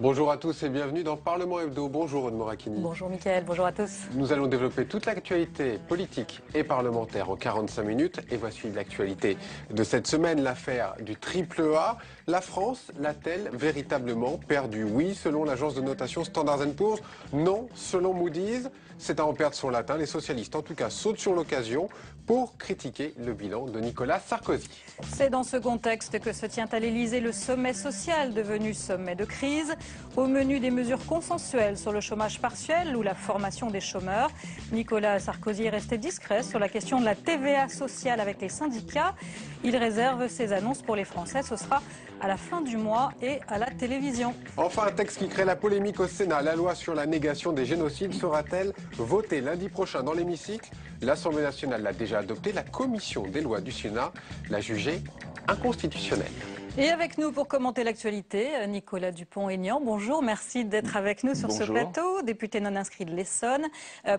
Bonjour à tous et bienvenue dans Parlement Hebdo. Bonjour Aude Morakini. Bonjour Mickaël, bonjour à tous. Nous allons développer toute l'actualité politique et parlementaire en 45 minutes. Et voici l'actualité de cette semaine, l'affaire du triple A. La France l'a-t-elle véritablement perdu? Oui, selon l'agence de notation Standard & Poor's. Non, selon Moody's. C'est à en perdre son latin. Les socialistes, en tout cas, sautent sur l'occasion pour critiquer le bilan de Nicolas Sarkozy. C'est dans ce contexte que se tient à l'Elysée le sommet social devenu sommet de crise. Au menu des mesures consensuelles sur le chômage partiel ou la formation des chômeurs. Nicolas Sarkozy est resté discret sur la question de la TVA sociale avec les syndicats. Il réserve ses annonces pour les Français. Ce sera à la fin du mois et à la télévision. Enfin, un texte qui crée la polémique au Sénat. La loi sur la négation des génocides sera-t-elle votée lundi prochain dans l'hémicycle? L'Assemblée nationale l'a déjà adoptée. La commission des lois du Sénat l'a jugée inconstitutionnelle. Et avec nous pour commenter l'actualité, Nicolas Dupont-Aignan. Bonjour, merci d'être avec nous sur ce plateau. Député non inscrit de l'Essonne,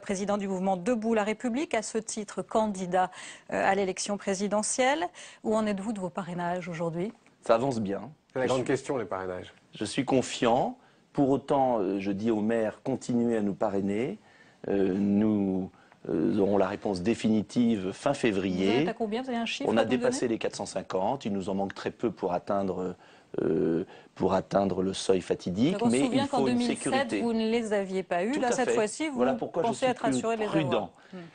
président du mouvement Debout la République, à ce titre candidat à l'élection présidentielle. Où en êtes-vous de vos parrainages aujourd'hui? Ça avance bien. C'est la grande question, les parrainages. Je suis confiant. Pour autant, je dis aux maires, continuez à nous parrainer. Nous aurons la réponse définitive fin février. Vous êtes à combien? Vous avez un chiffre? On a dépassé les 450. Il nous en manque très peu pour atteindre le seuil fatidique. On se mais souvient il qu'en faut une 2007, sécurité. vous ne les aviez pas eus. Tout Là, à cette fait. fois-ci, vous voilà pourquoi pensez être assuré de les avoir. prudent.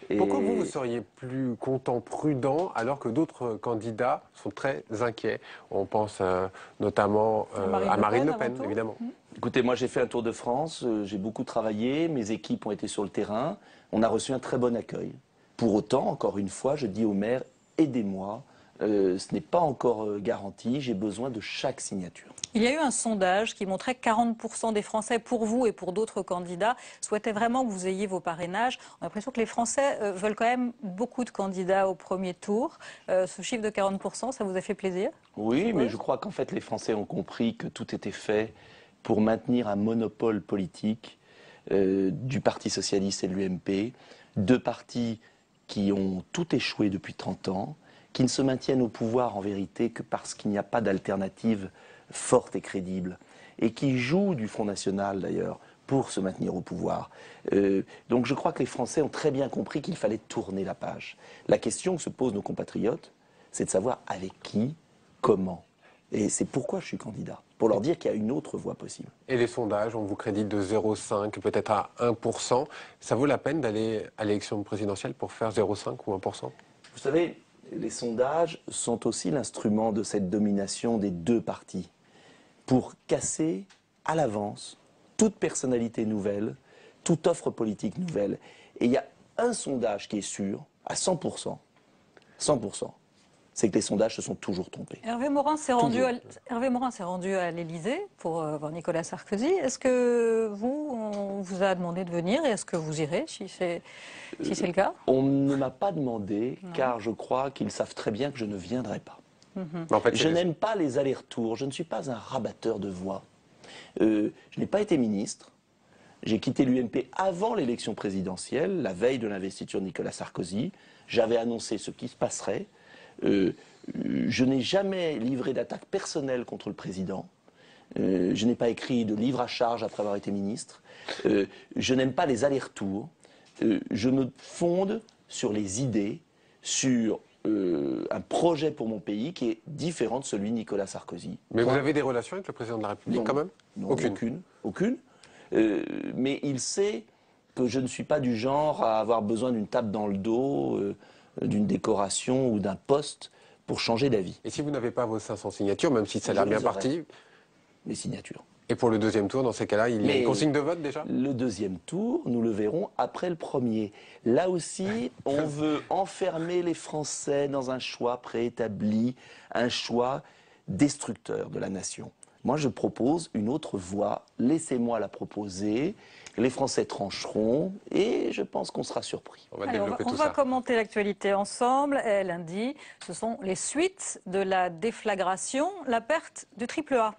Et pourquoi vous seriez plus content, prudent, alors que d'autres candidats sont très inquiets? On pense notamment à Marine Le Pen, évidemment. Écoutez, moi j'ai fait un tour de France, j'ai beaucoup travaillé, mes équipes ont été sur le terrain, on a reçu un très bon accueil. Pour autant, encore une fois, je dis aux maires, aidez-moi, ce n'est pas encore garanti, j'ai besoin de chaque signature. Il y a eu un sondage qui montrait que 40% des Français, pour vous et pour d'autres candidats, souhaitaient vraiment que vous ayez vos parrainages. On a l'impression que les Français veulent quand même beaucoup de candidats au premier tour. Ce chiffre de 40%, ça vous a fait plaisir? Oui, mais je crois qu'en fait les Français ont compris que tout était fait pour maintenir un monopole politique du Parti Socialiste et de l'UMP, deux partis qui ont tout échoué depuis 30 ans, qui ne se maintiennent au pouvoir en vérité que parce qu'il n'y a pas d'alternative forte et crédible, et qui jouent du Front National d'ailleurs pour se maintenir au pouvoir. Donc je crois que les Français ont très bien compris qu'il fallait tourner la page. La question que se posent nos compatriotes, c'est de savoir avec qui, comment. Et c'est pourquoi je suis candidat, pour leur dire qu'il y a une autre voie possible. Et les sondages, on vous crédite de 0,5, peut-être à 1%. Ça vaut la peine d'aller à l'élection présidentielle pour faire 0,5 ou 1%? Vous savez, les sondages sont aussi l'instrument de cette domination des deux partis, pour casser à l'avance toute personnalité nouvelle, toute offre politique nouvelle. Et il y a un sondage qui est sûr, à 100%, c'est que les sondages se sont toujours trompés. Hervé Morin s'est rendu à l'Elysée pour voir Nicolas Sarkozy. Est-ce que on vous a demandé de venir et est-ce que vous irez si c'est le cas? On ne m'a pas demandé, car je crois qu'ils savent très bien que je ne viendrai pas. En fait, je n'aime pas les allers-retours, je ne suis pas un rabatteur de voix. Je n'ai pas été ministre. J'ai quitté l'UMP avant l'élection présidentielle, la veille de l'investiture de Nicolas Sarkozy. J'avais annoncé ce qui se passerait. Je n'ai jamais livré d'attaque personnelle contre le président. Je n'ai pas écrit de livre à charge après avoir été ministre. Je n'aime pas les allers-retours. Je me fonde sur les idées, sur un projet pour mon pays qui est différent de celui de Nicolas Sarkozy. Mais vous avez des relations avec le président de la République quand même? Non, aucune. Mais il sait que je ne suis pas du genre à avoir besoin d'une tape dans le dos, d'une décoration ou d'un poste pour changer d'avis. Et si vous n'avez pas vos 500 signatures, même si ça a l'air bien parti? Les signatures. Et pour le deuxième tour, dans ces cas-là, il y a une consigne de vote déjà? Le deuxième tour, nous le verrons après le premier. Là aussi, on veut enfermer les Français dans un choix préétabli, un choix destructeur de la nation. Moi, je propose une autre voie. Laissez-moi la proposer. Les Français trancheront et je pense qu'on sera surpris. On va commenter l'actualité ensemble. Lundi, ce sont les suites de la déflagration, la perte du triple A.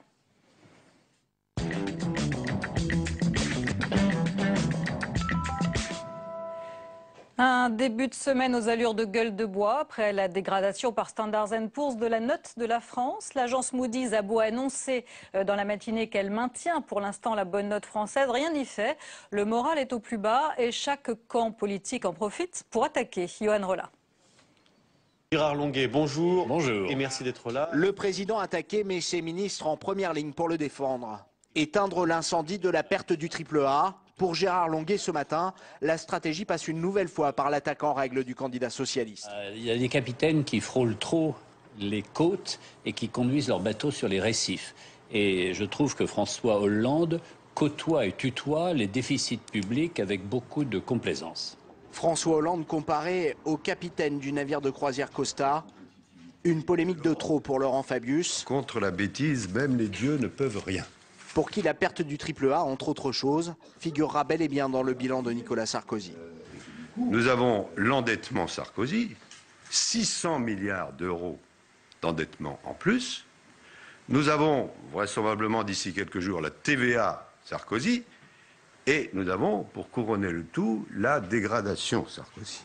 Un début de semaine aux allures de gueule de bois. Après la dégradation par Standard & Poor's de la note de la France, l'agence Moody's a beau annoncer dans la matinée qu'elle maintient pour l'instant la bonne note française, rien n'y fait. Le moral est au plus bas et chaque camp politique en profite pour attaquer. Johan Rolla. Gérard Longuet, bonjour. Bonjour. Et merci d'être là. Le président attaqué met ses ministres en première ligne pour le défendre. Éteindre l'incendie de la perte du triple A. Pour Gérard Longuet ce matin, la stratégie passe une nouvelle fois par l'attaque en règle du candidat socialiste. Il y a des capitaines qui frôlent trop les côtes et qui conduisent leurs bateaux sur les récifs. Et je trouve que François Hollande côtoie et tutoie les déficits publics avec beaucoup de complaisance. François Hollande comparé au capitaine du navire de croisière Costa. Une polémique de trop pour Laurent Fabius. Contre la bêtise, même les dieux ne peuvent rien. Pour qui la perte du triple A, entre autres choses, figurera bel et bien dans le bilan de Nicolas Sarkozy. Nous avons l'endettement Sarkozy, 600 milliards d'euros d'endettement en plus. Nous avons vraisemblablement d'ici quelques jours la TVA Sarkozy. Et nous avons, pour couronner le tout, la dégradation Sarkozy.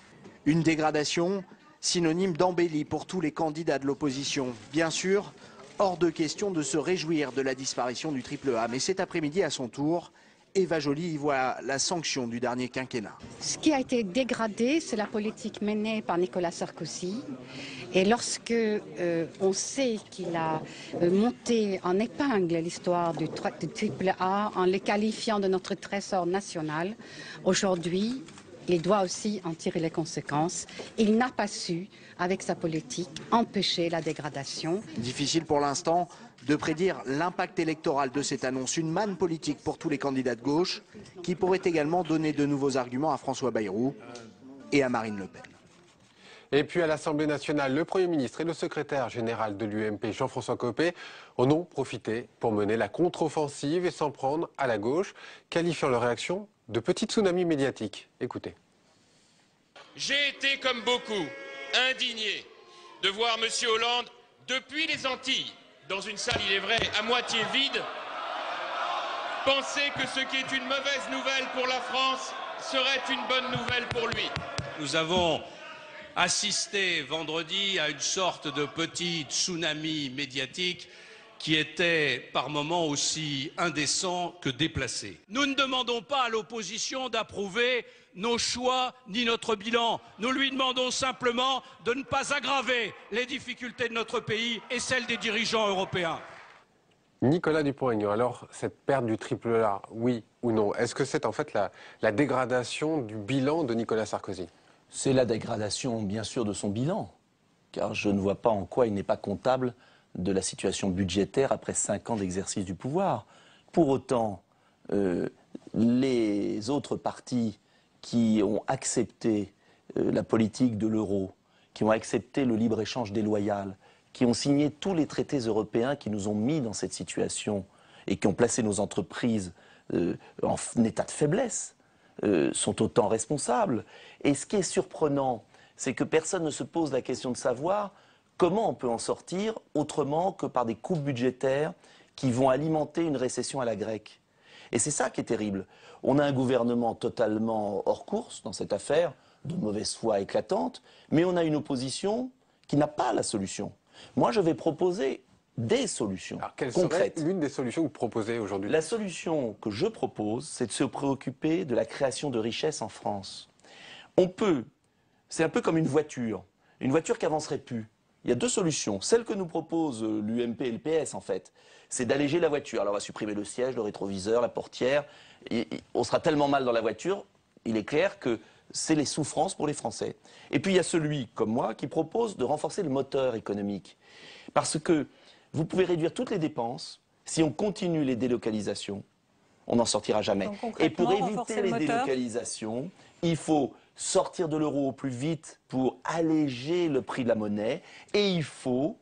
Une dégradation synonyme d'embellie pour tous les candidats de l'opposition. Bien sûr, hors de question de se réjouir de la disparition du triple A. Mais cet après-midi, à son tour, Eva Joly y voit la sanction du dernier quinquennat. Ce qui a été dégradé, c'est la politique menée par Nicolas Sarkozy. Et lorsque on sait qu'il a monté en épingle l'histoire du triple A en le qualifiant de notre trésor national, aujourd'hui, il doit aussi en tirer les conséquences. Il n'a pas su, avec sa politique, empêcher la dégradation. Difficile pour l'instant de prédire l'impact électoral de cette annonce. Une manne politique pour tous les candidats de gauche qui pourrait également donner de nouveaux arguments à François Bayrou et à Marine Le Pen. Et puis à l'Assemblée nationale, le Premier ministre et le secrétaire général de l'UMP, Jean-François Copé, en ont profité pour mener la contre-offensive et s'en prendre à la gauche, qualifiant leur réaction de petit tsunami médiatique. Écoutez. J'ai été, comme beaucoup, indigné de voir M. Hollande, depuis les Antilles, dans une salle, il est vrai, à moitié vide, penser que ce qui est une mauvaise nouvelle pour la France serait une bonne nouvelle pour lui. Nous avons assisté vendredi à une sorte de petit tsunami médiatique qui était par moments aussi indécent que déplacé. Nous ne demandons pas à l'opposition d'approuver nos choix ni notre bilan. Nous lui demandons simplement de ne pas aggraver les difficultés de notre pays et celles des dirigeants européens. Nicolas Dupont-Aignan, alors cette perte du triple A, oui ou non? Est-ce que c'est en fait la dégradation du bilan de Nicolas Sarkozy? C'est la dégradation, bien sûr, de son bilan, car je ne vois pas en quoi il n'est pas comptable de la situation budgétaire après 5 ans d'exercice du pouvoir. Pour autant, les autres partis qui ont accepté la politique de l'euro, qui ont accepté le libre-échange déloyal, qui ont signé tous les traités européens qui nous ont mis dans cette situation et qui ont placé nos entreprises en état de faiblesse, sont autant responsables. Et ce qui est surprenant, c'est que personne ne se pose la question de savoir comment on peut en sortir autrement que par des coupes budgétaires qui vont alimenter une récession à la grecque. Et c'est ça qui est terrible. On a un gouvernement totalement hors course dans cette affaire, de mauvaise foi éclatante, mais on a une opposition qui n'a pas la solution. Moi, je vais proposer des solutions concrètes. Serait l'une des solutions que vous proposez aujourd'hui? La solution que je propose, c'est de se préoccuper de la création de richesses en France. On peut, c'est un peu comme une voiture qui avancerait plus. Il y a 2 solutions. Celle que nous propose l'UMP et le PS, en fait, c'est d'alléger la voiture. Alors on va supprimer le siège, le rétroviseur, la portière. On sera tellement mal dans la voiture, il est clair que c'est les souffrances pour les Français. Et puis il y a celui, comme moi, qui propose de renforcer le moteur économique. Parce que vous pouvez réduire toutes les dépenses. Si on continue les délocalisations, on n'en sortira jamais. Et pour éviter les délocalisations, il faut sortir de l'euro au plus vite pour alléger le prix de la monnaie. Et il faut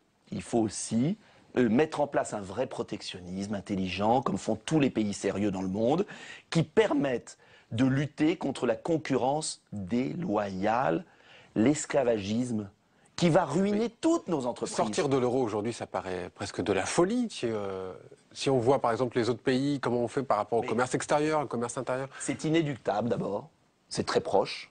aussi mettre en place un vrai protectionnisme intelligent, comme font tous les pays sérieux dans le monde, qui permettent de lutter contre la concurrence déloyale, l'esclavagisme, qui va ruiner toutes nos entreprises. Sortir de l'euro aujourd'hui, ça paraît presque de la folie. Si on voit par exemple les autres pays, comment on fait par rapport au commerce extérieur, au commerce intérieur. C'est inéluctable d'abord, c'est très proche.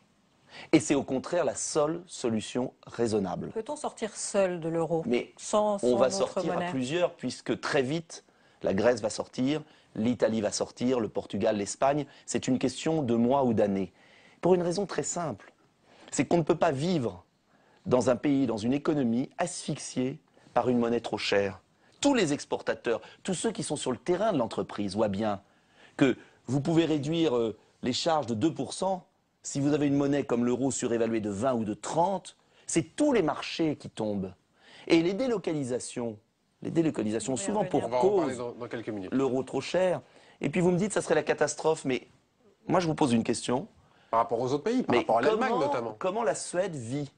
Et c'est au contraire la seule solution raisonnable. Peut-on sortir seul de l'euro? Mais sans on va notre sortir monnaie à plusieurs, puisque très vite, la Grèce va sortir, l'Italie va sortir, le Portugal, l'Espagne. C'est une question de mois ou d'années. Pour une raison très simple. C'est qu'on ne peut pas vivre dans un pays, dans une économie asphyxiée par une monnaie trop chère. Tous les exportateurs, tous ceux qui sont sur le terrain de l'entreprise voient bien que vous pouvez réduire les charges de 2%. Si vous avez une monnaie comme l'euro surévaluée de 20 ou de 30, c'est tous les marchés qui tombent. Et les délocalisations souvent pour cause dans quelques minutes. L'euro trop cher. Et puis vous me dites ça serait la catastrophe, mais moi je vous pose une question. Par rapport aux autres pays, par rapport à l'Allemagne notamment. Comment la Suède vit?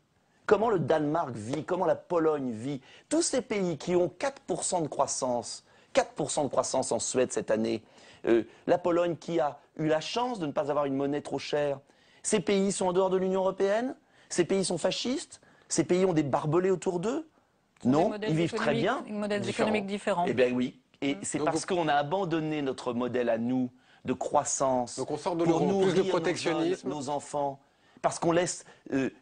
Comment le Danemark vit? Comment la Pologne vit? Tous ces pays qui ont 4% de croissance, 4% de croissance en Suède cette année, la Pologne qui a eu la chance de ne pas avoir une monnaie trop chère, ces pays sont en dehors de l'Union européenne? Ces pays sont fascistes? Ces pays ont des barbelés autour d'eux? Non, ils vivent très bien. Des modèles économiques différents. Eh bien oui. Et c'est parce qu'on a abandonné notre modèle à nous de croissance. Donc on sort de pour l'euro, plus de nourrir protectionnisme. nos enfants. Parce qu'on laisse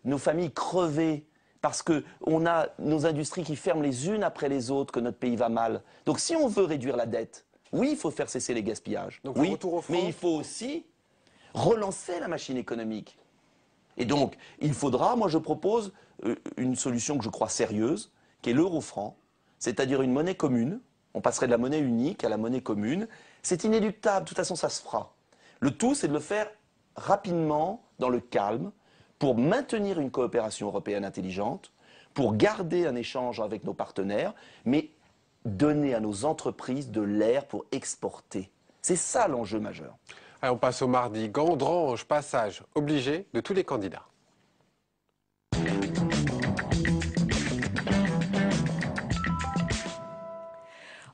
nos familles crever. Parce qu'on a nos industries qui ferment les unes après les autres, que notre pays va mal. Donc si on veut réduire la dette, oui, il faut faire cesser les gaspillages. Donc, oui, retour au franc. mais il faut aussi relancer la machine économique. Et donc, il faudra, moi je propose une solution que je crois sérieuse, qui est l'euro-franc, c'est-à-dire une monnaie commune. On passerait de la monnaie unique à la monnaie commune. C'est inéluctable, de toute façon ça se fera. Le tout, c'est de le faire rapidement, dans le calme, pour maintenir une coopération européenne intelligente, pour garder un échange avec nos partenaires, mais donner à nos entreprises de l'air pour exporter. C'est ça l'enjeu majeur. Allez, on passe au mardi. Gandrange, passage obligé de tous les candidats.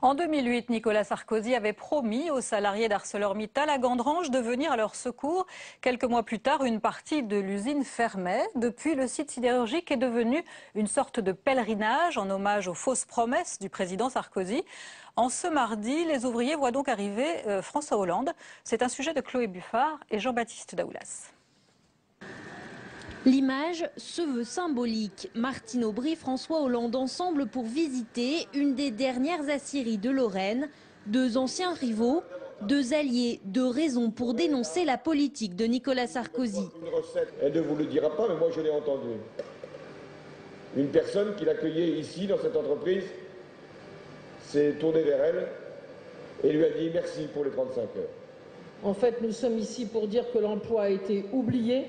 En 2008, Nicolas Sarkozy avait promis aux salariés d'ArcelorMittal à Gandrange de venir à leur secours. Quelques mois plus tard, une partie de l'usine fermait. Depuis, le site sidérurgique est devenu une sorte de pèlerinage en hommage aux fausses promesses du président Sarkozy. En ce mardi, les ouvriers voient donc arriver François Hollande. C'est un sujet de Chloé Buffard et Jean-Baptiste Daoulas. L'image se veut symbolique. Martine Aubry, François Hollande ensemble pour visiter une des dernières aciéries de Lorraine. Deux anciens rivaux, deux alliés, deux raisons pour dénoncer la politique de Nicolas Sarkozy. Une recette, elle ne vous le dira pas, mais moi je l'ai entendue. Une personne qui l'accueillait ici dans cette entreprise s'est tournée vers elle et lui a dit merci pour les 35 heures. En fait, nous sommes ici pour dire que l'emploi a été oublié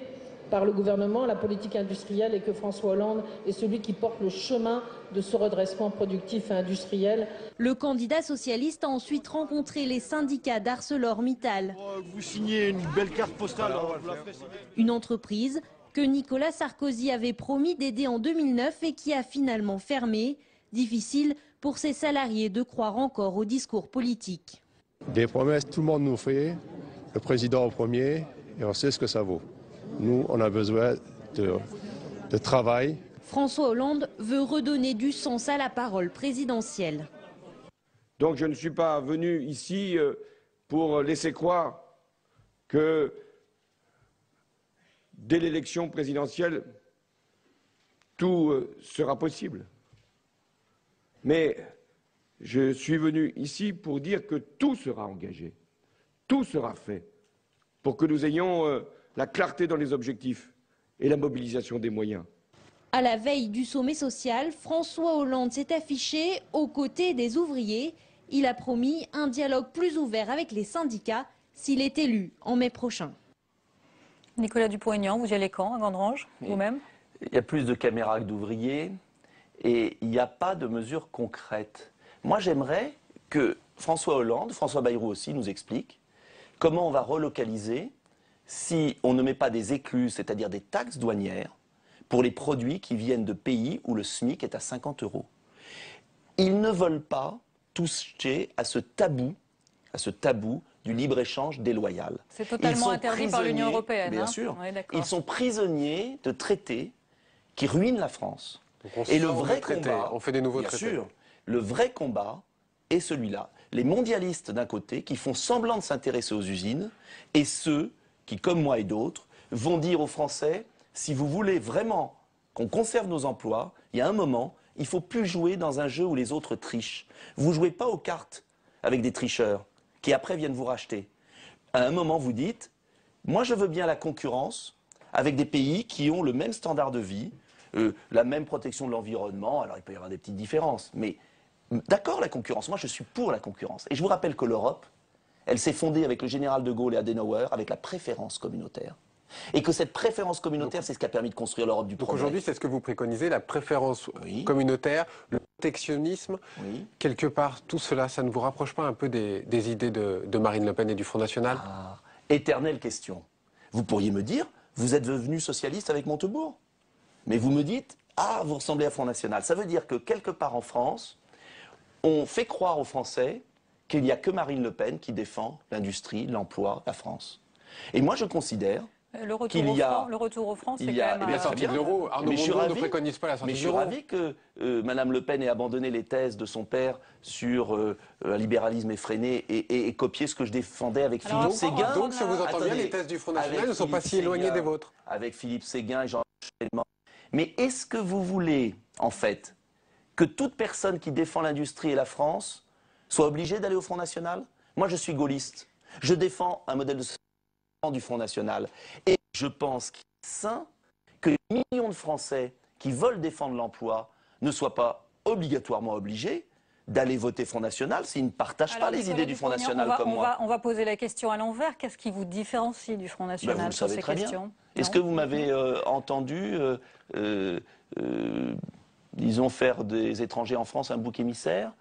par le gouvernement, la politique industrielle, et que François Hollande est celui qui porte le chemin de ce redressement productif et industriel. Le candidat socialiste a ensuite rencontré les syndicats d'ArcelorMittal. Vous signez une belle carte postale. Une entreprise que Nicolas Sarkozy avait promis d'aider en 2009 et qui a finalement fermé. Difficile pour ses salariés de croire encore au discours politique. Des promesses, tout le monde nous fait, le président au premier, et on sait ce que ça vaut. Nous, on a besoin de travail. François Hollande veut redonner du sens à la parole présidentielle. Donc je ne suis pas venu ici pour laisser croire que dès l'élection présidentielle, tout sera possible. Mais je suis venu ici pour dire que tout sera engagé, tout sera fait, pour que nous ayons la clarté dans les objectifs et la mobilisation des moyens. À la veille du sommet social, François Hollande s'est affiché aux côtés des ouvriers. Il a promis un dialogue plus ouvert avec les syndicats s'il est élu en mai prochain. Nicolas Dupont-Aignan, vous y allez quand à Gandrange, vous-même? Il y a plus de caméras que d'ouvriers et il n'y a pas de mesures concrètes. Moi, j'aimerais que François Hollande, François Bayrou aussi, nous explique comment on va relocaliser si on ne met pas des écluses, c'est-à-dire des taxes douanières, pour les produits qui viennent de pays où le SMIC est à 50 €. Ils ne veulent pas toucher à ce tabou du libre-échange déloyal. C'est totalement interdit par l'Union européenne. Bien sûr. Oui, ils sont prisonniers de traités qui ruinent la France. Et le vrai combat, on fait des nouveaux traités. Bien sûr, le vrai combat est celui-là. Les mondialistes d'un côté qui font semblant de s'intéresser aux usines et ceux qui, comme moi et d'autres, vont dire aux Français si vous voulez vraiment qu'on conserve nos emplois, il y a un moment, il ne faut plus jouer dans un jeu où les autres trichent. Vous ne jouez pas aux cartes avec des tricheurs qui après viennent vous racheter. À un moment, vous dites, moi je veux bien la concurrence avec des pays qui ont le même standard de vie, la même protection de l'environnement, alors il peut y avoir des petites différences, mais d'accord la concurrence, moi je suis pour la concurrence. Et je vous rappelle que l'Europe, elle s'est fondée avec le général de Gaulle et Adenauer avec la préférence communautaire. Et que cette préférence communautaire, c'est ce qui a permis de construire l'Europe du progrès. Aujourd'hui, c'est ce que vous préconisez, la préférence communautaire, le protectionnisme. Quelque part, tout cela, ça ne vous rapproche pas un peu des idées de Marine Le Pen et du Front National? Éternelle question. Vous pourriez me dire, vous êtes devenu socialiste avec Montebourg. Mais vous me dites, ah, vous ressemblez à Front National. Ça veut dire que quelque part en France, on fait croire aux Français qu'il n'y a que Marine Le Pen qui défend l'industrie, l'emploi, la France. Et moi, je considère le retour au franc, c'est quand même... La sortie de l'euro, Arnaud Montebourg ne préconise pas la sortie de l'euro. Mais je suis ravi que Mme Le Pen ait abandonné les thèses de son père sur un libéralisme effréné et copié ce que je défendais avec Philippe Séguin. Donc, si vous entendez bien, les thèses du Front National ne sont pas si éloignées des vôtres. Avec Philippe Séguin et Jean Chélement. Mais est-ce que vous voulez, en fait, que toute personne qui défend l'industrie et la France soit obligée d'aller au Front National? Moi, je suis gaulliste. Je défends un modèle de société du Front National. Et je pense qu'il est sain que les millions de Français qui veulent défendre l'emploi ne soient pas obligatoirement obligés d'aller voter Front National s'ils ne partagent pas les idées du Front National comme moi. On va poser la question à l'envers. Qu'est-ce qui vous différencie du Front National vous le sur savez ces très questions? bien. Est-ce que vous m'avez entendu, disons, faire des étrangers en France un bouc émissaire?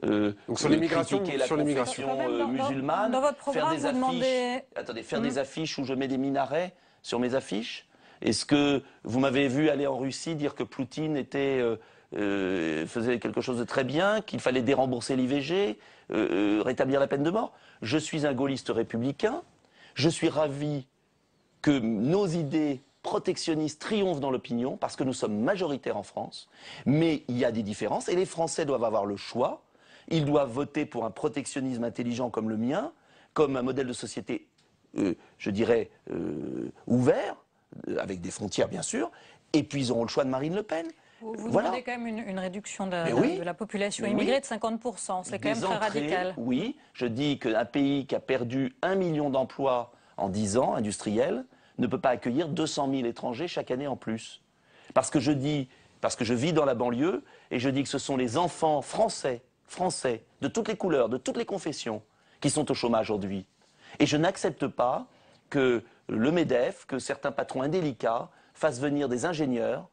Donc sur l'immigration, critiquer la confession musulmane, dans votre programme, faire des affiches, faire des affiches où je mets des minarets sur mes affiches. Est-ce que vous m'avez vu aller en Russie dire que Poutine faisait quelque chose de très bien, qu'il fallait dérembourser l'IVG, rétablir la peine de mort? Je suis un gaulliste républicain. Je suis ravi que nos idées protectionnistes triomphent dans l'opinion parce que nous sommes majoritaires en France. Mais il y a des différences et les Français doivent avoir le choix. Ils doivent voter pour un protectionnisme intelligent comme le mien, comme un modèle de société, je dirais, ouvert, avec des frontières bien sûr, et puis ils auront le choix de Marine Le Pen. Vous demandez quand même une réduction de la population immigrée de 50%, c'est quand même très radical. Oui, je dis qu'un pays qui a perdu 1 million d'emplois en 10 ans, industriels, ne peut pas accueillir 200 000 étrangers chaque année en plus. Parce que je vis dans la banlieue, et je dis que ce sont les enfants français, de toutes les couleurs, de toutes les confessions, qui sont au chômage aujourd'hui. Et je n'accepte pas que le MEDEF, que certains patrons indélicats fassent venir des ingénieurs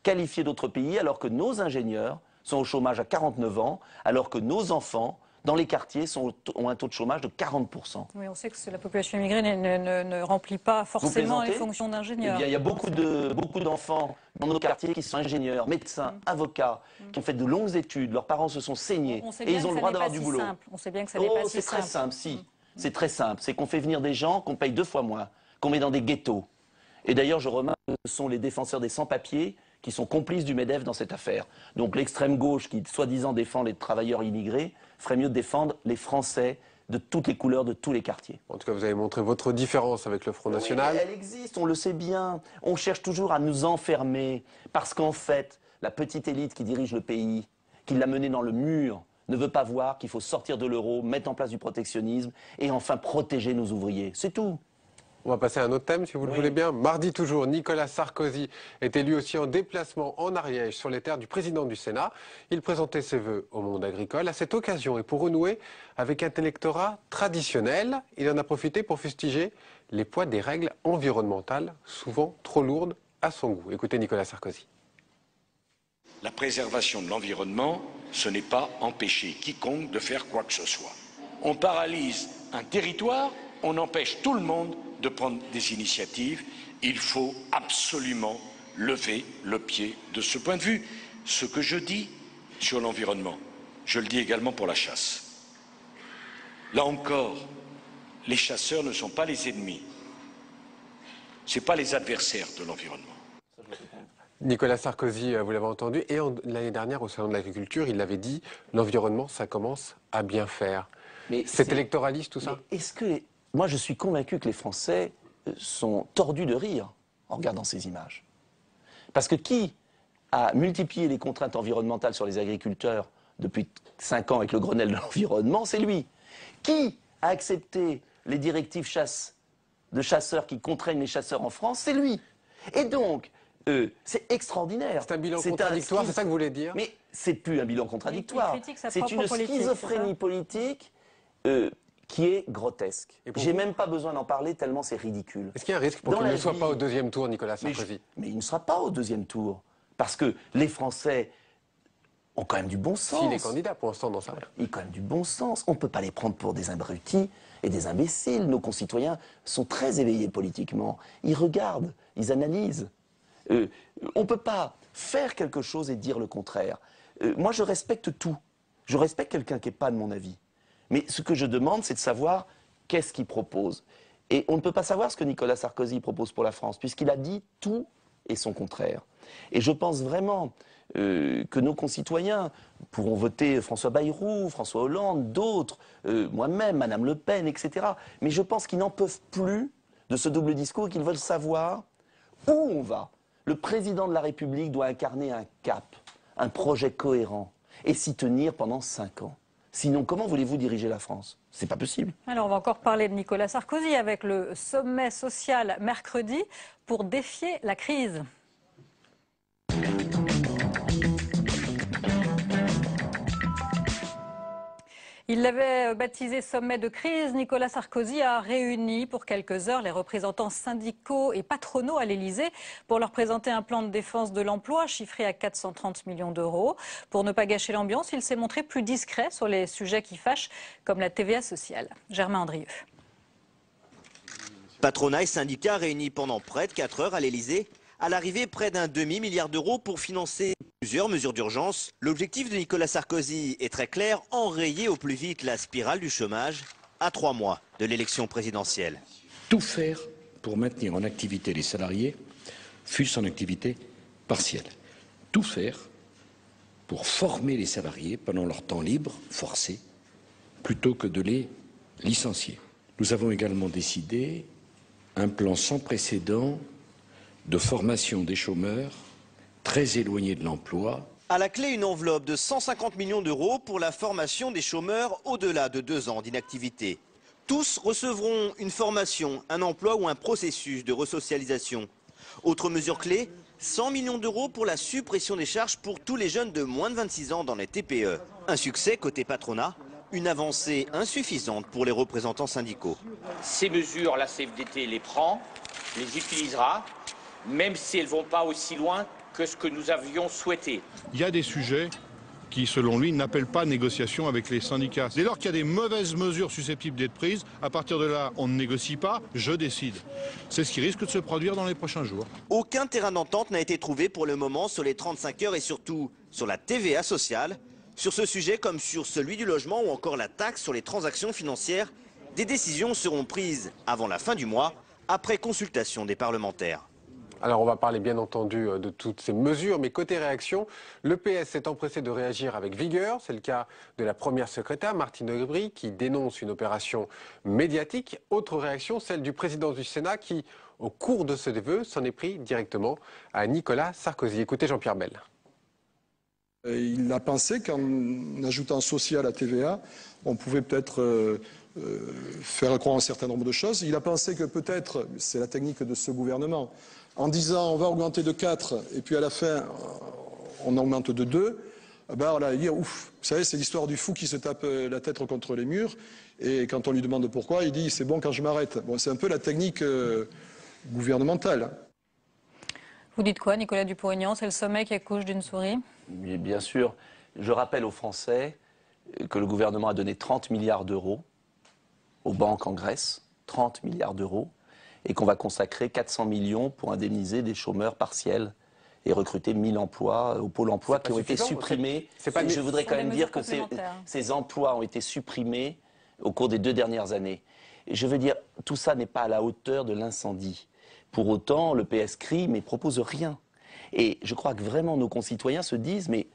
qualifiés d'autres pays, alors que nos ingénieurs sont au chômage à 49 ans, alors que nos enfants, dans les quartiers, ont un taux de chômage de 40%. Oui, on sait que la population immigrée ne remplit pas forcément les fonctions d'ingénieur. Il y a beaucoup d'enfants dans nos quartiers qui sont ingénieurs, médecins, avocats, qui ont fait de longues études, leurs parents se sont saignés et ils ont le droit d'avoir du boulot. On sait bien que ça n'est pas si simple. C'est très simple, si. C'est très simple. C'est qu'on fait venir des gens qu'on paye 2 fois moins, qu'on met dans des ghettos. Et d'ailleurs, je remarque que ce sont les défenseurs des sans-papiers qui sont complices du MEDEF dans cette affaire. Donc l'extrême gauche qui, soi-disant, défend les travailleurs immigrés, ferait mieux de défendre les Français de toutes les couleurs, de tous les quartiers. En tout cas, vous avez montré votre différence avec le Front National. Oui, elle existe, on le sait bien. On cherche toujours à nous enfermer, parce qu'en fait, la petite élite qui dirige le pays, qui l'a mené dans le mur, ne veut pas voir qu'il faut sortir de l'euro, mettre en place du protectionnisme et enfin protéger nos ouvriers. C'est tout. On va passer à un autre thème, si vous le voulez bien. Mardi toujours, Nicolas Sarkozy était lui aussi en déplacement en Ariège, sur les terres du président du Sénat. Il présentait ses vœux au monde agricole. À cette occasion, et pour renouer avec un électorat traditionnel, il en a profité pour fustiger les poids des règles environnementales, souvent trop lourdes à son goût. Écoutez Nicolas Sarkozy. La préservation de l'environnement, ce n'est pas empêcher quiconque de faire quoi que ce soit. On paralyse un territoire, on empêche tout le monde de prendre des initiatives. Il faut absolument lever le pied de ce point de vue. Ce que je dis sur l'environnement, je le dis également pour la chasse. Là encore, les chasseurs ne sont pas les ennemis. Ce n'est pas les adversaires de l'environnement. Nicolas Sarkozy, vous l'avez entendu, et l'année dernière au Salon de l'Agriculture, il l'avait dit, l'environnement, ça commence à bien faire. C'est électoraliste tout ça? Est-ce que... Moi, je suis convaincu que les Français sont tordus de rire en regardant ces images. Parce que qui a multiplié les contraintes environnementales sur les agriculteurs depuis 5 ans avec le Grenelle de l'environnement? C'est lui. Qui a accepté les directives de chasseurs qui contraignent les chasseurs en France? C'est lui. Et donc, c'est extraordinaire. C'est un bilan contradictoire, c'est ça que vous voulez dire? Mais c'est plus un bilan contradictoire. C'est une schizophrénie politique qui est grotesque. J'ai même pas besoin d'en parler tellement c'est ridicule. Est-ce qu'il y a un risque pour qu'il ne soit pas au deuxième tour, Nicolas Sarkozy? Mais il ne sera pas au deuxième tour. Parce que les Français ont quand même du bon sens. S'il est candidat pour l'instant dans ça. Ils ont quand même du bon sens. On ne peut pas les prendre pour des abrutis et des imbéciles. Nos concitoyens sont très éveillés politiquement. Ils regardent, ils analysent. On ne peut pas faire quelque chose et dire le contraire. Moi, je respecte tout. Je respecte quelqu'un qui n'est pas de mon avis. Mais ce que je demande, c'est de savoir qu'est-ce qu'il propose. Et on ne peut pas savoir ce que Nicolas Sarkozy propose pour la France, puisqu'il a dit tout et son contraire. Et je pense vraiment que nos concitoyens pourront voter François Bayrou, François Hollande, d'autres, moi-même, Madame Le Pen, etc. Mais je pense qu'ils n'en peuvent plus de ce double discours et qu'ils veulent savoir où on va. Le président de la République doit incarner un cap, un projet cohérent et s'y tenir pendant 5 ans. Sinon, comment voulez-vous diriger la France? C'est pas possible. Alors, on va encore parler de Nicolas Sarkozy avec le sommet social mercredi pour défier la crise. Il l'avait baptisé sommet de crise. Nicolas Sarkozy a réuni pour quelques heures les représentants syndicaux et patronaux à l'Élysée pour leur présenter un plan de défense de l'emploi chiffré à 430 millions d'euros. Pour ne pas gâcher l'ambiance, il s'est montré plus discret sur les sujets qui fâchent, comme la TVA sociale. Germain Andrieux. Patronat et syndicats réunis pendant près de 4 heures à l'Élysée. À l'arrivée, près d'un demi-milliard d'euros pour financer plusieurs mesures d'urgence. L'objectif de Nicolas Sarkozy est très clair, enrayer au plus vite la spirale du chômage à 3 mois de l'élection présidentielle. Tout faire pour maintenir en activité les salariés, fût-ce en activité partielle. Tout faire pour former les salariés pendant leur temps libre, forcé, plutôt que de les licencier. Nous avons également décidé un plan sans précédent de formation des chômeurs très éloignés de l'emploi. À la clé, une enveloppe de 150 millions d'euros pour la formation des chômeurs au-delà de 2 ans d'inactivité. Tous recevront une formation, un emploi ou un processus de resocialisation. Autre mesure clé, 100 millions d'euros pour la suppression des charges pour tous les jeunes de moins de 26 ans dans les TPE. Un succès côté patronat, une avancée insuffisante pour les représentants syndicaux. Ces mesures, la CFDT les prend, les utilisera, même si elles ne vont pas aussi loin que ce que nous avions souhaité. Il y a des sujets qui, selon lui, n'appellent pas négociation avec les syndicats. Dès lors qu'il y a des mauvaises mesures susceptibles d'être prises, à partir de là, on ne négocie pas, je décide. C'est ce qui risque de se produire dans les prochains jours. Aucun terrain d'entente n'a été trouvé pour le moment sur les 35 heures et surtout sur la TVA sociale. Sur ce sujet, comme sur celui du logement ou encore la taxe sur les transactions financières, des décisions seront prises avant la fin du mois, après consultation des parlementaires. Alors on va parler bien entendu de toutes ces mesures, mais côté réaction, le PS s'est empressé de réagir avec vigueur. C'est le cas de la première secrétaire, Martine Aubry, qui dénonce une opération médiatique. Autre réaction, celle du président du Sénat qui, au cours de ce vœu, s'en est pris directement à Nicolas Sarkozy. Écoutez Jean-Pierre Bell. Il a pensé qu'en ajoutant social à TVA, on pouvait peut-être faire croire un certain nombre de choses. Il a pensé que peut-être, c'est la technique de ce gouvernement, en disant on va augmenter de 4 et puis à la fin on augmente de 2, ben on va dire ouf, vous savez c'est l'histoire du fou qui se tape la tête contre les murs et quand on lui demande pourquoi il dit c'est bon quand je m'arrête. Bon, c'est un peu la technique gouvernementale. Vous dites quoi Nicolas Dupont-Aignan? C'est le sommet qui accouche d'une souris? Mais bien sûr, je rappelle aux Français que le gouvernement a donné 30 milliards d'euros aux banques en Grèce, 30 milliards d'euros, et qu'on va consacrer 400 millions pour indemniser des chômeurs partiels et recruter 1000 emplois au Pôle emploi qui ont été supprimés. Je voudrais quand même dire que ces emplois ont été supprimés au cours des 2 dernières années. Et je veux dire, tout ça n'est pas à la hauteur de l'incendie. Pour autant, le PS crie mais propose rien. Et je crois que vraiment nos concitoyens se disent mais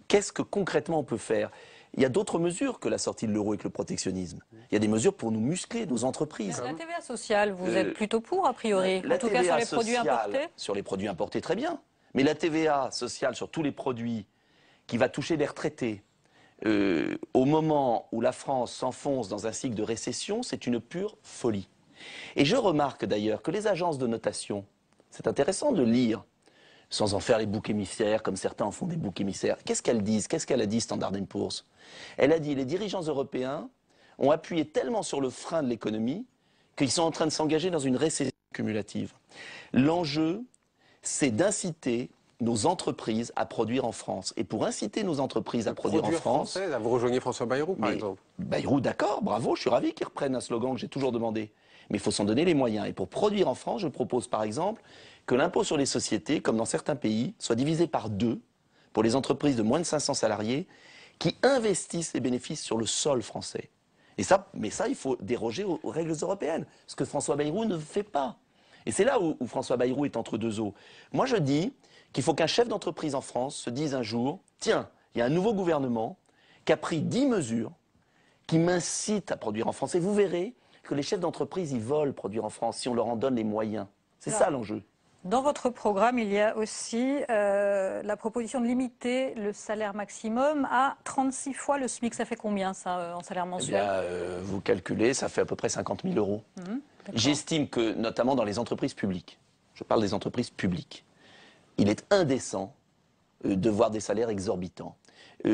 qu'est-ce que concrètement on peut faire? il y a d'autres mesures que la sortie de l'euro et que le protectionnisme. Il y a des mesures pour nous muscler, nos entreprises. La TVA sociale, vous êtes plutôt pour, a priori, en tout cas sur les produits importés? Sur les produits importés, très bien. Mais la TVA sociale sur tous les produits qui va toucher les retraités, au moment où la France s'enfonce dans un cycle de récession, c'est une pure folie. Et je remarque d'ailleurs que les agences de notation, c'est intéressant de lire, sans en faire les boucs émissaires, comme certains en font des boucs émissaires. Qu'est-ce qu'elles disent? Qu'est-ce qu'elle a dit, Standard & Poor's? Elle a dit les dirigeants européens ont appuyé tellement sur le frein de l'économie qu'ils sont en train de s'engager dans une récession cumulative. L'enjeu, c'est d'inciter nos entreprises à produire en France. Et pour inciter nos entreprises à produire en France... Français, vous rejoignez François Bayrou, par exemple. Bayrou, d'accord, bravo, je suis ravi qu'il reprenne un slogan que j'ai toujours demandé. Mais il faut s'en donner les moyens. Et pour produire en France, je propose par exemple que l'impôt sur les sociétés, comme dans certains pays, soit divisé par 2 pour les entreprises de moins de 500 salariés qui investissent les bénéfices sur le sol français. Et ça, mais ça, il faut déroger aux règles européennes, ce que François Bayrou ne fait pas. Et c'est là où François Bayrou est entre deux eaux. Moi, je dis qu'il faut qu'un chef d'entreprise en France se dise un jour, tiens, il y a un nouveau gouvernement qui a pris 10 mesures qui m'incitent à produire en France. Et vous verrez que les chefs d'entreprise, ils veulent produire en France si on leur en donne les moyens. C'est ça l'enjeu. Dans votre programme, il y a aussi la proposition de limiter le salaire maximum à 36 fois le SMIC. Ça fait combien, ça, en salaire mensuel? Vous calculez, ça fait à peu près 50 000 euros. J'estime que, notamment dans les entreprises publiques, je parle des entreprises publiques, il est indécent de voir des salaires exorbitants.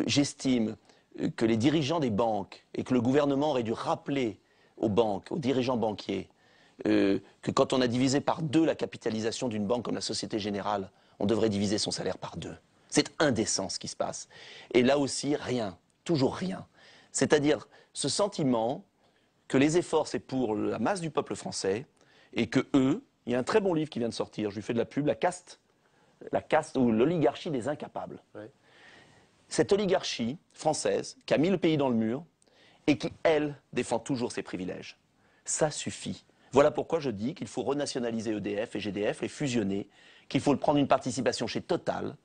J'estime que les dirigeants des banques et que le gouvernement aurait dû rappeler aux banques, aux dirigeants banquiers, que quand on a divisé par 2 la capitalisation d'une banque comme la Société Générale, on devrait diviser son salaire par 2. C'est indécent ce qui se passe. Et là aussi, rien, toujours rien. C'est-à-dire ce sentiment que les efforts, c'est pour la masse du peuple français et que eux, il y a un très bon livre qui vient de sortir, je lui fais de la pub, La caste ou l'oligarchie des incapables. Ouais. Cette oligarchie française qui a mis le pays dans le mur et qui, elle, défend toujours ses privilèges. Ça suffit. Voilà pourquoi je dis qu'il faut renationaliser EDF et GDF, les fusionner, qu'il faut prendre une participation chez Total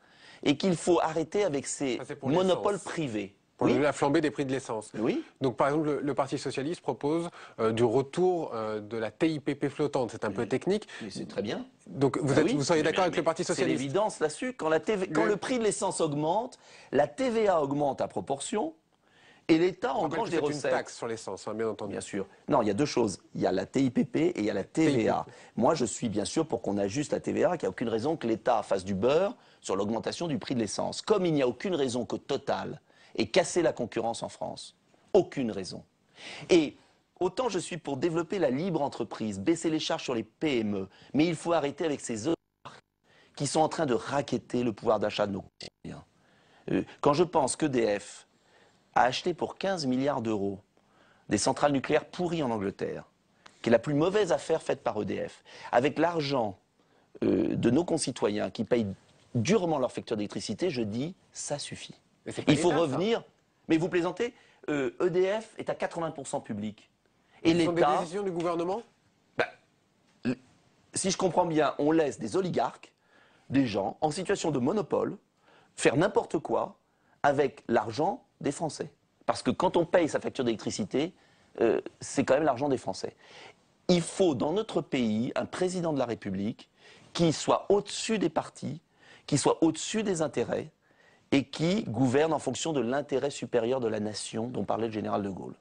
et qu'il faut arrêter avec ces monopoles privés. Pour la flambée des prix de l'essence. Oui. Donc par exemple, le Parti Socialiste propose du retour de la TIPP flottante. C'est un peu technique. C'est très bien. Donc vous seriez d'accord avec le Parti Socialiste? C'est l'évidence là-dessus. Quand le prix de l'essence augmente, la TVA augmente à proportion et l'État engrange des recettes. C'est une taxe sur l'essence, bien entendu. Bien sûr. Non, il y a 2 choses. Il y a la TIPP et il y a la TVA. Moi, je suis bien sûr pour qu'on ajuste la TVA, qu'il n'y a aucune raison que l'État fasse du beurre sur l'augmentation du prix de l'essence. Comme il n'y a aucune raison que Total et casser la concurrence en France. Aucune raison. Et autant je suis pour développer la libre entreprise, baisser les charges sur les PME, mais il faut arrêter avec ces oligarques qui sont en train de racketter le pouvoir d'achat de nos concitoyens. Quand je pense qu'EDF a acheté pour 15 milliards d'euros des centrales nucléaires pourries en Angleterre, qui est la plus mauvaise affaire faite par EDF, avec l'argent de nos concitoyens qui payent durement leur facture d'électricité, je dis, ça suffit. Il faut revenir. Mais vous plaisantez, EDF est à 80% public. Et l'État. Ce sont des décisions du gouvernement? Si je comprends bien, on laisse des oligarques, des gens en situation de monopole, faire n'importe quoi avec l'argent des Français. Parce que quand on paye sa facture d'électricité, c'est quand même l'argent des Français. Il faut dans notre pays un président de la République qui soit au-dessus des partis, qui soit au-dessus des intérêts, et qui gouverne en fonction de l'intérêt supérieur de la nation dont parlait le général de Gaulle.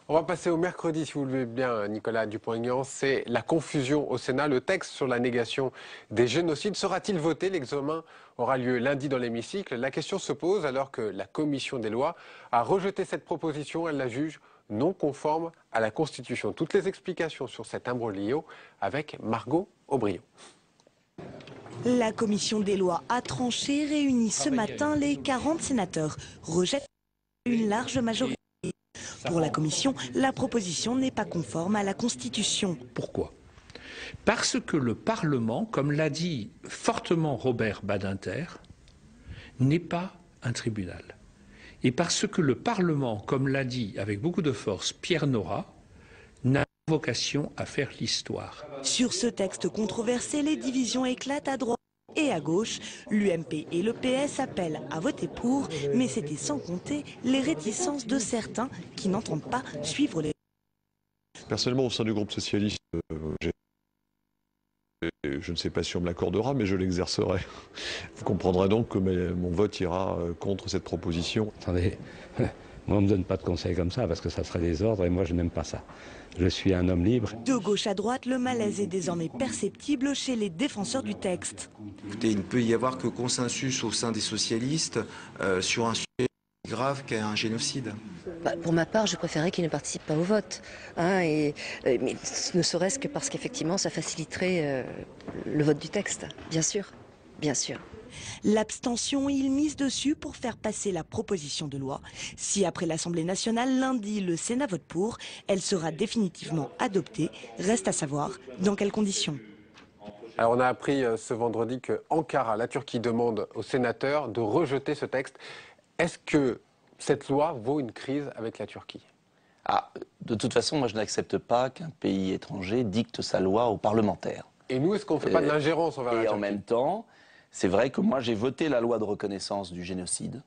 On va passer au mercredi, si vous le voulez bien, Nicolas Dupont-Aignan. C'est la confusion au Sénat. Le texte sur la négation des génocides sera-t-il voté? L'examen aura lieu lundi dans l'hémicycle. La question se pose alors que la commission des lois a rejeté cette proposition. Elle la juge non conforme à la Constitution. Toutes les explications sur cet imbroglio avec Margot Aubriot. La commission des lois a tranché, réunie ce matin, les 40 sénateurs rejettent une large majorité. Pour la commission, la proposition n'est pas conforme à la Constitution. Pourquoi? Parce que le Parlement, comme l'a dit fortement Robert Badinter, n'est pas un tribunal. Et parce que le Parlement, comme l'a dit avec beaucoup de force Pierre Nora, n'a vocation à faire l'histoire. Sur ce texte controversé, les divisions éclatent à droite et à gauche. L'UMP et le PS appellent à voter pour, mais c'était sans compter les réticences de certains qui n'entendent pas suivre les... Personnellement, au sein du groupe socialiste, je ne sais pas si on me l'accordera, mais je l'exercerai. Vous comprendrez donc que mon vote ira contre cette proposition. Attendez, moi on ne me donne pas de conseils comme ça, parce que ça serait des ordres, et moi je n'aime pas ça. Je suis un homme libre. De gauche à droite, le malaise est désormais perceptible chez les défenseurs du texte. Écoutez, il ne peut y avoir que consensus au sein des socialistes sur un sujet grave qu'est un génocide. Pour ma part, je préférais qu'il ne participe pas au vote, mais ne serait-ce que parce qu'effectivement, ça faciliterait le vote du texte, bien sûr, bien sûr. L'abstention, il mise dessus pour faire passer la proposition de loi. Si après l'Assemblée nationale, lundi, le Sénat vote pour, elle sera définitivement adoptée. Reste à savoir dans quelles conditions. Alors on a appris ce vendredi que Ankara, la Turquie, demande aux sénateurs de rejeter ce texte. Est-ce que cette loi vaut une crise avec la Turquie? De toute façon, moi je n'accepte pas qu'un pays étranger dicte sa loi aux parlementaires. Et nous, est-ce qu'on ne fait pas de l'ingérence envers la Turquie? Et en même temps, c'est vrai que moi j'ai voté la loi de reconnaissance du génocide,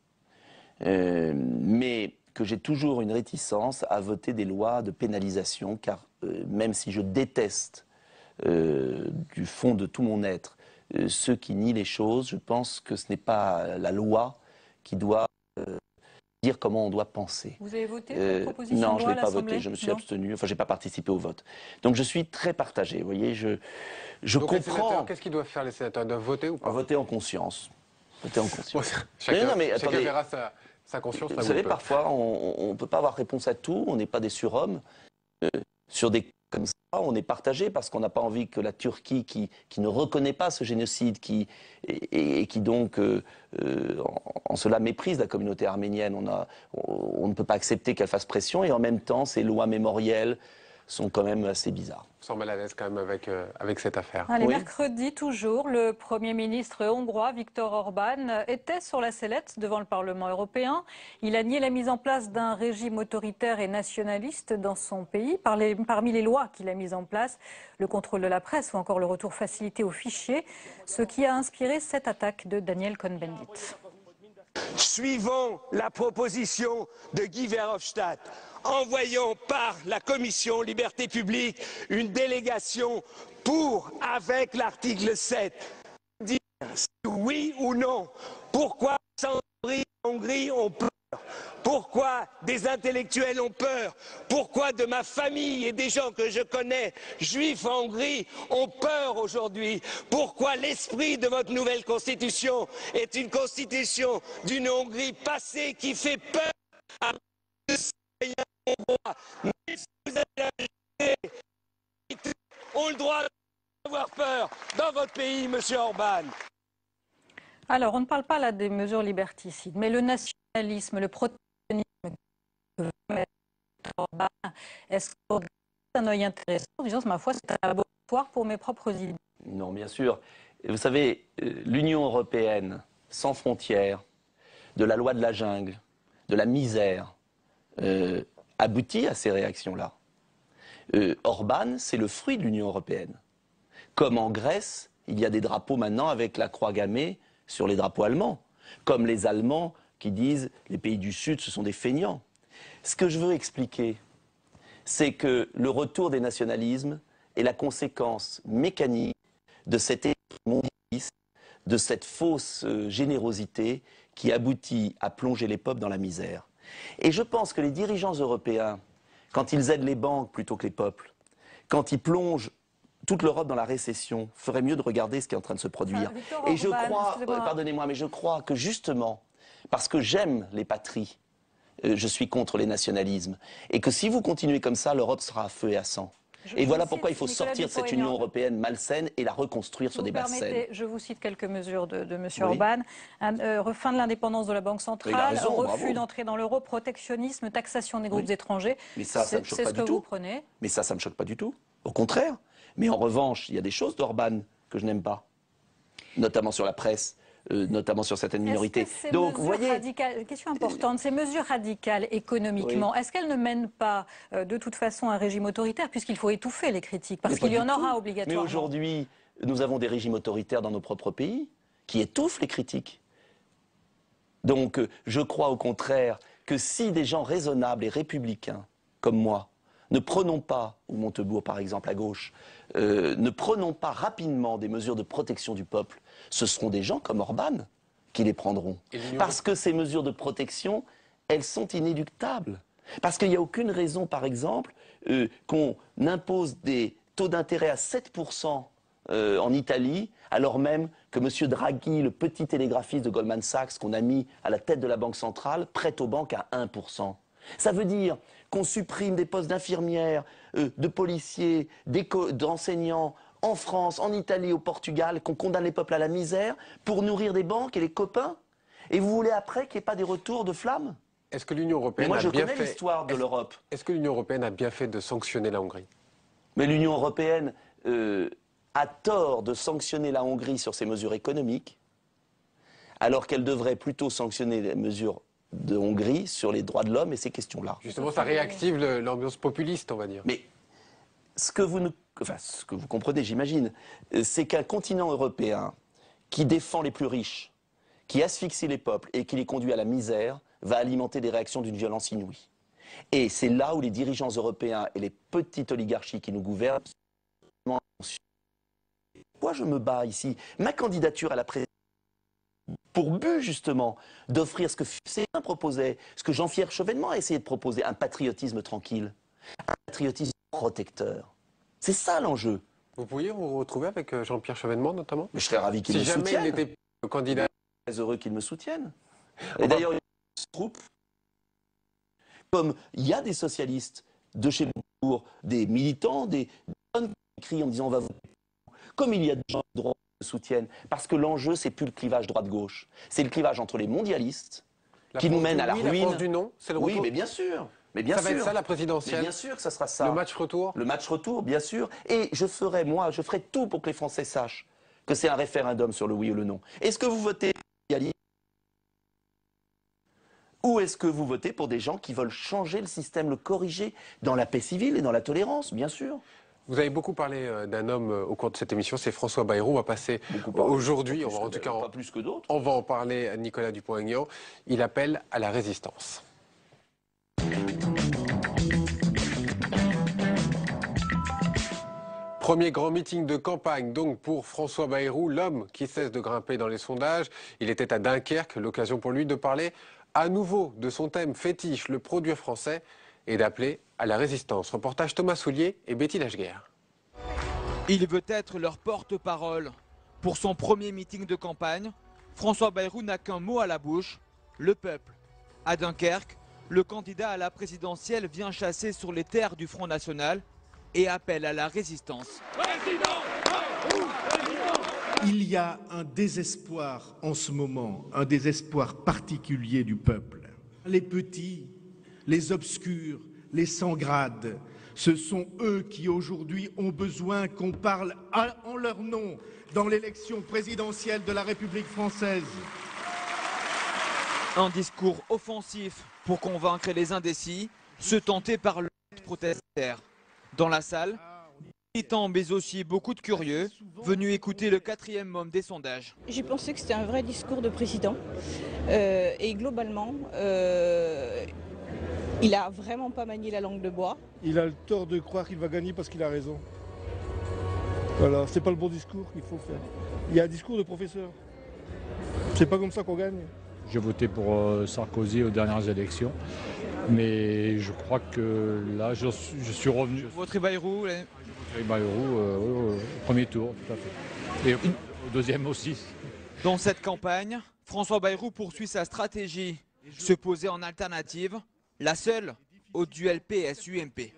mais que j'ai toujours une réticence à voter des lois de pénalisation, car même si je déteste du fond de tout mon être ceux qui nient les choses, je pense que ce n'est pas la loi qui doit dire comment on doit penser. Vous avez voté cette proposition Non, de je loi ne à l'ai pas l'Assemblée? voté, je me suis abstenu, enfin je n'ai pas participé au vote. Donc je suis très partagé, vous voyez, je Donc comprends... Qu'est-ce qu'ils doivent faire les sénateurs? Ils doivent voter ou pas? Voter en conscience. Voter en conscience. Chacun attendez, verra sa conscience. Vous savez, parfois, on ne peut pas avoir réponse à tout, on n'est pas des surhommes. Sur des cas comme ça, on est partagé parce qu'on n'a pas envie que la Turquie, qui ne reconnaît pas ce génocide, et qui donc, en cela méprise la communauté arménienne, on ne peut pas accepter qu'elle fasse pression, et en même temps, ces lois mémorielles sont quand même assez bizarres. On s'en mal à l'aise quand même avec cette affaire. Allez, mercredi toujours, le Premier ministre hongrois Viktor Orban était sur la sellette devant le Parlement européen. Il a nié la mise en place d'un régime autoritaire et nationaliste dans son pays. Parmi les lois qu'il a mises en place, le contrôle de la presse ou encore le retour facilité aux fichiers, ce qui a inspiré cette attaque de Daniel Cohn-Bendit. Suivons la proposition de Guy Verhofstadt. Envoyons par la Commission Liberté Publique une délégation pour, avec l'article 7, dire si oui ou non. Pourquoi en Hongrie on peur? Pourquoi des intellectuels ont peur? Pourquoi de ma famille et des gens que je connais, juifs en Hongrie, ont peur aujourd'hui? Pourquoi l'esprit de votre nouvelle constitution est une constitution d'une Hongrie passée qui fait peur à tous les citoyens hongrois? Mais si vous avez ont le droit d'avoir peur dans votre pays, monsieur Orban. Alors, on ne parle pas là des mesures liberticides, mais le nationalisme, le protectionnisme que veut mettre Orban, est-ce que c'est un œil intéressant en disant, ma foi, c'est un laboratoire pour mes propres idées? Non, bien sûr. Vous savez, l'Union européenne, sans frontières, de la loi de la jungle, de la misère, aboutit à ces réactions-là. Orban, c'est le fruit de l'Union européenne. Comme en Grèce, il y a des drapeaux maintenant avec la croix gammée sur les drapeaux allemands. Comme les Allemands qui disent les pays du Sud, ce sont des feignants. Ce que je veux expliquer, c'est que le retour des nationalismes est la conséquence mécanique de cet mondialisme, de cette fausse générosité qui aboutit à plonger les peuples dans la misère. Et je pense que les dirigeants européens, quand ils aident les banques plutôt que les peuples, quand ils plongent toute l'Europe dans la récession, ferait mieux de regarder ce qui est en train de se produire. Et je crois, pardonnez-moi, mais je crois que justement, parce que j'aime les patries, je suis contre les nationalismes. Et que si vous continuez comme ça, l'Europe sera à feu et à sang. Et voilà pourquoi il faut sortir de cette Union européenne malsaine et la reconstruire sur des bases saines. Je vous cite quelques mesures de M. Orban. Fin de l'indépendance de la Banque centrale, refus d'entrer dans l'euro, protectionnisme, taxation des groupes étrangers. Mais ça me choque pas du tout. Vous prenez. Mais ça me choque pas du tout. Au contraire. Mais en revanche, il y a des choses d'Orban que je n'aime pas. Notamment sur la presse. Notamment sur certaines minorités. Donc, vous voyez, question importante, ces mesures radicales économiquement, est-ce qu'elles ne mènent pas de toute façon à un régime autoritaire, puisqu'il faut étouffer les critiques, parce qu'il y en aura obligatoirement? Mais aujourd'hui, nous avons des régimes autoritaires dans nos propres pays. qui étouffe les critiques. Donc je crois au contraire que si des gens raisonnables et républicains, comme moi, ne prenons pas, ou Montebourg par exemple à gauche, ne prenons pas rapidement des mesures de protection du peuple, ce seront des gens comme Orban qui les prendront. Parce que ces mesures de protection, elles sont inéluctables. Parce qu'il n'y a aucune raison, par exemple, qu'on impose des taux d'intérêt à 7% en Italie, alors même que M. Draghi, le petit télégraphiste de Goldman Sachs qu'on a mis à la tête de la Banque centrale, prête aux banques à 1%. Ça veut dire qu'on supprime des postes d'infirmières, de policiers, d'enseignants en France, en Italie, au Portugal, qu'on condamne les peuples à la misère pour nourrir des banques et les copains. Et vous voulez après qu'il n'y ait pas des retours de flammes? Est-ce que l'Union européenne a bien fait... Moi, je connais l'histoire de l'Europe. Est-ce que l'Union européenne a bien fait de sanctionner la Hongrie? Mais l'Union européenne a tort de sanctionner la Hongrie sur ses mesures économiques, alors qu'elle devrait plutôt sanctionner les mesures de Hongrie sur les droits de l'homme et ces questions-là. Justement, ça réactive l'ambiance populiste, on va dire. Mais ce que vous comprenez, j'imagine, c'est qu'un continent européen qui défend les plus riches, qui asphyxie les peuples et qui les conduit à la misère, va alimenter des réactions d'une violence inouïe. Et c'est là où les dirigeants européens et les petites oligarchies qui nous gouvernent... Pourquoi je me bats ici? Ma candidature à la présidence pour but, justement, d'offrir ce que Céline proposait, ce que Jean-Pierre Chevènement a essayé de proposer, un patriotisme tranquille, un patriotisme protecteur. C'est ça l'enjeu. Vous pourriez vous retrouver avec Jean-Pierre Chevènement, notamment? Mais je serais ravi qu'il me soutienne. Si jamais il était candidat... Je serais très heureux qu'il me soutienne. Et d'ailleurs, il se trouve, comme il y a des socialistes de chez Montebourg, des militants, des jeunes qui écrivent en disant on va voter, comme il y a des gens de droite qui me soutiennent, parce que l'enjeu, c'est plus le clivage droite-gauche, c'est le clivage entre les mondialistes qui nous mènent à la ruine. La France du non, c'est le retour. Oui, mais bien sûr. Mais bien ça sûr. va être ça la présidentielle. Mais bien sûr que ça sera ça. Le match retour. Le match retour, bien sûr. Et je ferai tout pour que les Français sachent que c'est un référendum sur le oui ou le non. Est-ce que vous votez ou est-ce que vous votez pour des gens qui veulent changer le système, le corriger dans la paix civile et dans la tolérance, bien sûr? Vous avez beaucoup parlé d'un homme au cours de cette émission, c'est François Bayrou. On va passer aujourd'hui, en tout cas, pas plus que d'autres. On va en parler à Nicolas Dupont-Aignan. Il appelle à la résistance. Premier grand meeting de campagne donc pour François Bayrou, l'homme qui cesse de grimper dans les sondages. Il était à Dunkerque, l'occasion pour lui de parler à nouveau de son thème fétiche, le produit français, et d'appeler à la résistance. Reportage Thomas Soulier et Betty Lacheguerre. Il veut être leur porte-parole. Pour son premier meeting de campagne, François Bayrou n'a qu'un mot à la bouche, le peuple. À Dunkerque, le candidat à la présidentielle vient chasser sur les terres du Front National et appelle à la résistance. Il y a un désespoir en ce moment, un désespoir particulier du peuple. Les petits, les obscurs, les sans grade, ce sont eux qui aujourd'hui ont besoin qu'on parle en leur nom dans l'élection présidentielle de la République française. Un discours offensif pour convaincre les indécis, se tenter par le protestataire. Dans la salle, militants mais aussi beaucoup de curieux, venus écouter le quatrième homme des sondages. J'ai pensé que c'était un vrai discours de président et globalement, il a vraiment pas manié la langue de bois. Il a le tort de croire qu'il va gagner parce qu'il a raison. Voilà, c'est pas le bon discours qu'il faut faire. Il y a un discours de professeur. C'est pas comme ça qu'on gagne. J'ai voté pour Sarkozy aux dernières élections, mais je crois que là, je suis revenu. Votre Bayrou Bayrou, au premier tour, tout à fait. Et au deuxième aussi. Dans cette campagne, François Bayrou poursuit sa stratégie, se poser en alternative, la seule au duel PS-UMP.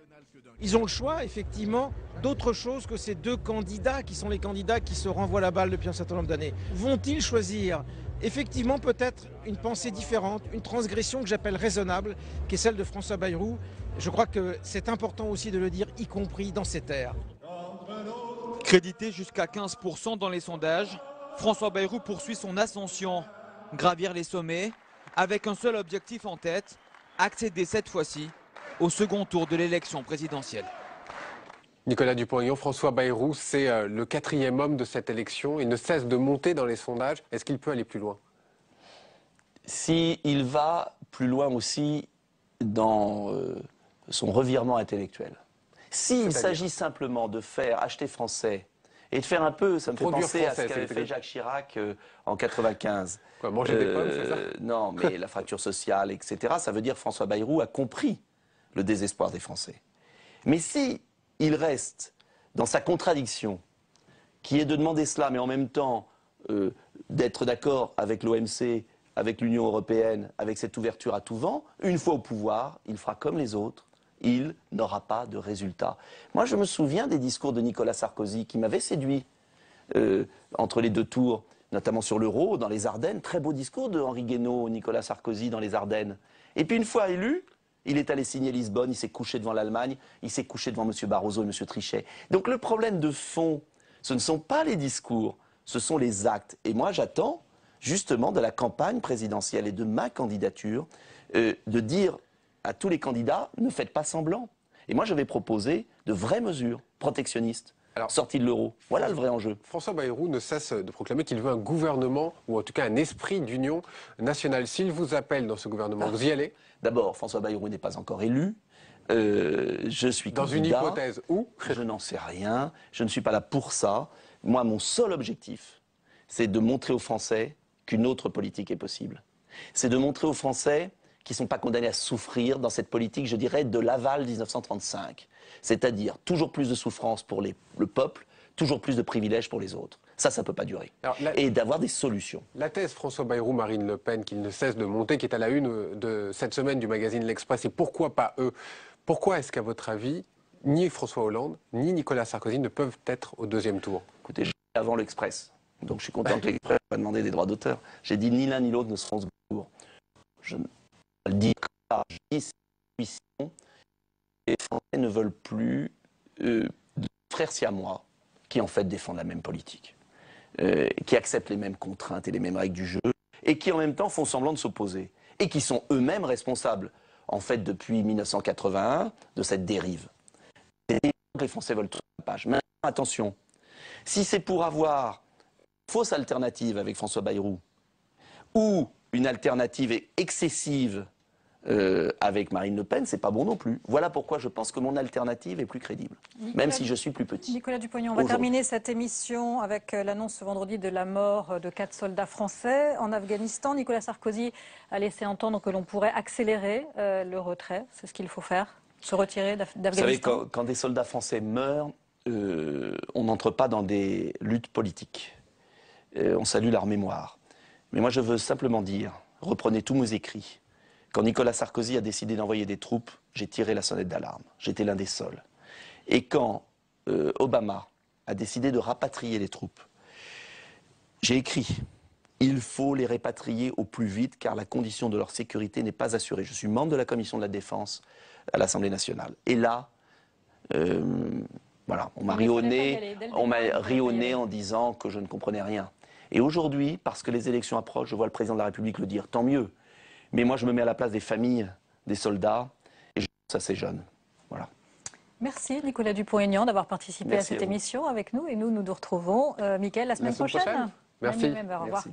Ils ont le choix, effectivement, d'autre chose que ces deux candidats qui sont les candidats qui se renvoient la balle depuis un certain nombre d'années. Vont-ils choisir effectivement peut-être une pensée différente, une transgression que j'appelle raisonnable, qui est celle de François Bayrou? Je crois que c'est important aussi de le dire, y compris dans ces terres. Crédité jusqu'à 15% dans les sondages, François Bayrou poursuit son ascension, gravir les sommets, avec un seul objectif en tête, accéder cette fois-ci au second tour de l'élection présidentielle. Nicolas Dupont-Aignan, François Bayrou, c'est le 4e homme de cette élection. Il ne cesse de monter dans les sondages. Est-ce qu'il peut aller plus loin? S'il va plus loin aussi dans son revirement intellectuel. S'il s'agit simplement de faire acheter français et de faire un peu, ça me fait penser à ce qu'avait fait Jacques Chirac en 95. Quoi, manger des pommes, c'est ça? Non, mais la fracture sociale, etc. Ça veut dire que François Bayrou a compris le désespoir des Français. Mais si il reste dans sa contradiction, qui est de demander cela, mais en même temps d'être d'accord avec l'OMC, avec l'Union européenne, avec cette ouverture à tout vent, une fois au pouvoir, il fera comme les autres, il n'aura pas de résultat. Moi, je me souviens des discours de Nicolas Sarkozy qui m'avaient séduit entre les deux tours, notamment sur l'euro, dans les Ardennes. Très beau discours de Henri Guénaud, Nicolas Sarkozy dans les Ardennes. Et puis une fois élu, il est allé signer Lisbonne, il s'est couché devant l'Allemagne, il s'est couché devant M. Barroso et M. Trichet. Donc le problème de fond, ce ne sont pas les discours, ce sont les actes. Et moi, j'attends justement de la campagne présidentielle et de ma candidature de dire à tous les candidats, ne faites pas semblant. Et moi, je vais proposer de vraies mesures protectionnistes. Sortie de l'euro. Voilà le vrai enjeu. François Bayrou ne cesse de proclamer qu'il veut un gouvernement, ou en tout cas un esprit d'union nationale. S'il vous appelle dans ce gouvernement, vous y allez? D'abord, François Bayrou n'est pas encore élu. Je suis dans candidat. Une hypothèse où? Je n'en sais rien. Je ne suis pas là pour ça. Moi, mon seul objectif, c'est de montrer aux Français qu'une autre politique est possible. C'est de montrer aux Français qu'ils ne sont pas condamnés à souffrir dans cette politique, je dirais, de Laval 1935. C'est-à-dire toujours plus de souffrance pour le peuple, toujours plus de privilèges pour les autres. Ça ne peut pas durer. Et d'avoir des solutions. La thèse François Bayrou, Marine Le Pen, qu'il ne cesse de monter, qui est à la une de cette semaine du magazine L'Express, et pourquoi pas eux? Pourquoi est-ce qu'à votre avis, ni François Hollande, ni Nicolas Sarkozy ne peuvent être au deuxième tour? Écoutez, j'ai dit avant l'Express. Donc je suis content que l'Express va demander des droits d'auteur. J'ai dit ni l'un ni l'autre ne seront au second tour. Je le dis comme ça, je dis les Français ne veulent plus de frères siamois qui en fait défendent la même politique, qui acceptent les mêmes contraintes et les mêmes règles du jeu, et qui en même temps font semblant de s'opposer, et qui sont eux-mêmes responsables, en fait depuis 1981, de cette dérive. Les Français veulent tourner la page. Maintenant, attention, si c'est pour avoir une fausse alternative avec François Bayrou, ou une alternative excessive avec Marine Le Pen, c'est pas bon non plus. Voilà pourquoi je pense que mon alternative est plus crédible, même si je suis plus petit. Nicolas Dupont-Aignan, on va terminer cette émission avec l'annonce ce vendredi de la mort de 4 soldats français en Afghanistan. Nicolas Sarkozy a laissé entendre que l'on pourrait accélérer le retrait. C'est ce qu'il faut faire, se retirer d'Afghanistan. Vous savez, quand des soldats français meurent, on n'entre pas dans des luttes politiques. On salue leur mémoire. Mais moi, je veux simplement dire, reprenez tous mes écrits. Quand Nicolas Sarkozy a décidé d'envoyer des troupes, j'ai tiré la sonnette d'alarme. J'étais l'un des seuls. Et quand Obama a décidé de rapatrier les troupes, j'ai écrit « Il faut les répatrier au plus vite car la condition de leur sécurité n'est pas assurée ». Je suis membre de la commission de la défense à l'Assemblée nationale. Et là, voilà, on m'a ri au nez en disant que je ne comprenais rien. Et aujourd'hui, parce que les élections approchent, je vois le président de la République le dire, tant mieux. Mais moi, je me mets à la place des familles, des soldats, et je pense à ces jeunes. Voilà. Merci Nicolas Dupont-Aignan d'avoir participé à cette émission avec nous. Et nous nous retrouvons, Mickaël, la semaine prochaine. Merci. Au revoir.